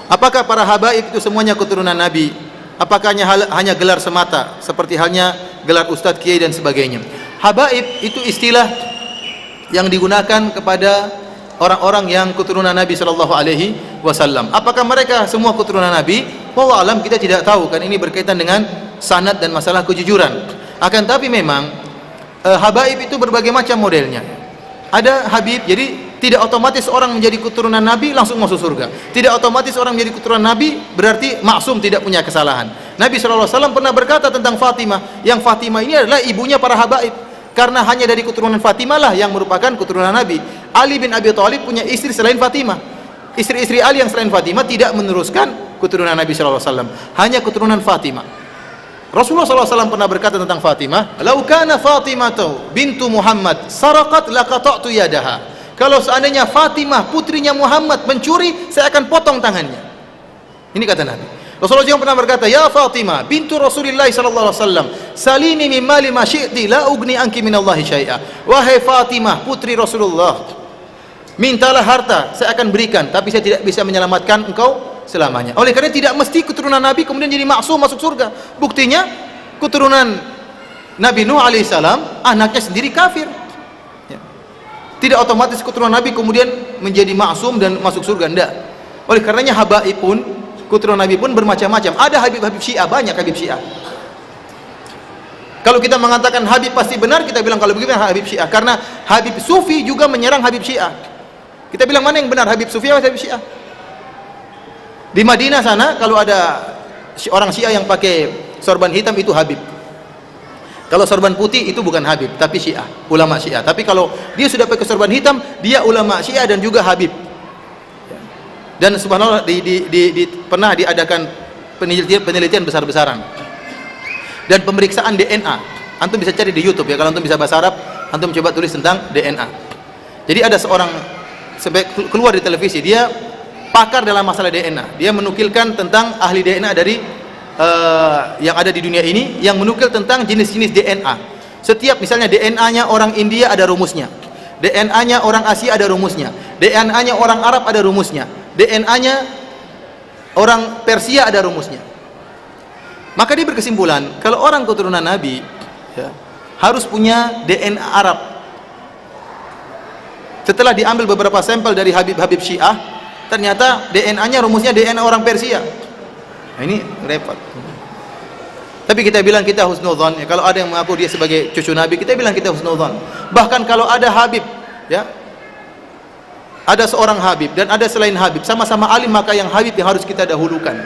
Apakah para habaib itu semuanya keturunan Nabi? Apakah hanya gelar semata seperti halnya gelar ustadz, kiai dan sebagainya? Habaib itu istilah yang digunakan kepada orang-orang yang keturunan Nabi sallallahu alaihi wasallam. Apakah mereka semua keturunan Nabi? Wallahu alam, kita tidak tahu, kan ini berkaitan dengan sanad dan masalah kejujuran. Akan tapi memang habaib itu berbagai macam modelnya. Ada habib, jadi tidak otomatis orang menjadi keturunan Nabi langsung masuk surga. Tidak otomatis orang menjadi keturunan Nabi berarti maksum, tidak punya kesalahan. Nabi SAW pernah berkata tentang Fatimah, yang Fatimah ini adalah ibunya para habaib, karena hanya dari keturunan Fatimah lah yang merupakan keturunan Nabi. Ali bin Abi Thalib punya istri selain Fatimah. Istri-istri Ali yang selain Fatimah tidak meneruskan keturunan Nabi SAW, hanya keturunan Fatimah. Rasulullah SAW pernah berkata tentang Fatimah, "Lau kana Fatimah bintu Muhammad saraqat laqata'tu yadaha." Kalau seandainya Fatimah putrinya Muhammad mencuri, saya akan potong tangannya. Ini kata Nabi. Rasulullah juga pernah berkata, "Ya Fatimah bintu Rasulillah sallallahu alaihi wasallam, salini min mali ma syi'ti la ugni anki min Allah syai'a." Wahai Fatimah putri Rasulullah, mintalah harta, saya akan berikan, tapi saya tidak bisa menyelamatkan engkau selamanya. Oleh karena tidak mesti keturunan Nabi kemudian jadi maksum masuk surga. Buktinya keturunan Nabi Nuh alaihissalam anaknya sendiri kafir. Tidak otomatis keturunan Nabi kemudian menjadi maksum dan masuk surga, enggak. Oleh karenanya habaib pun, keturunan Nabi pun bermacam-macam. Ada habib-habib Syiah, banyak habib Syiah. Kalau kita mengatakan habib pasti benar, kita bilang kalau begitu habib Syiah, karena habib Sufi juga menyerang habib Syiah. Kita bilang mana yang benar, habib Sufi atau habib Syiah? Di Madinah sana kalau ada orang Syiah yang pakai sorban hitam itu habib. Kalau sorban putih itu bukan habib, tapi Syiah, ulama Syiah. Tapi kalau dia sudah pakai sorban hitam, dia ulama Syiah dan juga habib. Dan subhanallah pernah diadakan penelitian besar-besaran dan pemeriksaan DNA. Antum bisa cari di YouTube ya, kalau antum bisa bahasa Arab, antum coba tulis tentang DNA. Jadi ada seorang keluar di televisi, dia pakar dalam masalah DNA. Dia menukilkan tentang ahli DNA dari yang ada di dunia ini, yang menukil tentang jenis-jenis DNA. Setiap misalnya DNA-nya orang India ada rumusnya, DNA-nya orang Asia ada rumusnya, DNA-nya orang Arab ada rumusnya, DNA-nya orang Persia ada rumusnya. Maka dia berkesimpulan kalau orang keturunan Nabi ya, harus punya DNA Arab. Setelah diambil beberapa sampel dari habib-habib Syiah, ternyata DNA-nya rumusnya DNA orang Persia. Nah, ini repot. Tapi kita bilang kita husnudzon ya, kalau ada yang mengaku dia sebagai cucu Nabi, kita bilang kita husnudzon. Bahkan kalau ada habib ya, ada seorang habib dan ada selain habib, sama-sama alim, maka yang habib yang harus kita dahulukan.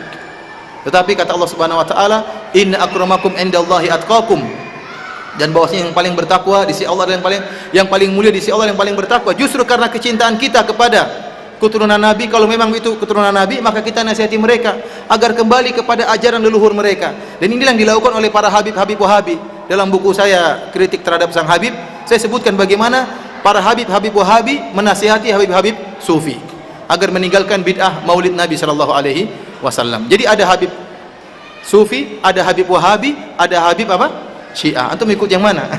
Tetapi kata Allah Subhanahu wa taala, "Inna akramakum indallahi atqakum." Dan bahwasanya yang paling bertakwa di sisi Allah dan yang paling mulia di sisi Allah yang paling bertakwa. Justru karena kecintaan kita kepada keturunan Nabi, kalau memang itu keturunan Nabi, maka kita nasihati mereka agar kembali kepada ajaran leluhur mereka. Dan inilah yang dilakukan oleh para habib-habib Wahabi. Dalam buku saya kritik terhadap sang habib, saya sebutkan bagaimana para habib-habib Wahabi menasihati habib-habib Sufi agar meninggalkan bid'ah Maulid Nabi sallallahu alaihi wasallam. Jadi ada habib Sufi, ada habib Wahabi, ada habib apa? Syiah. Antum ikut yang mana?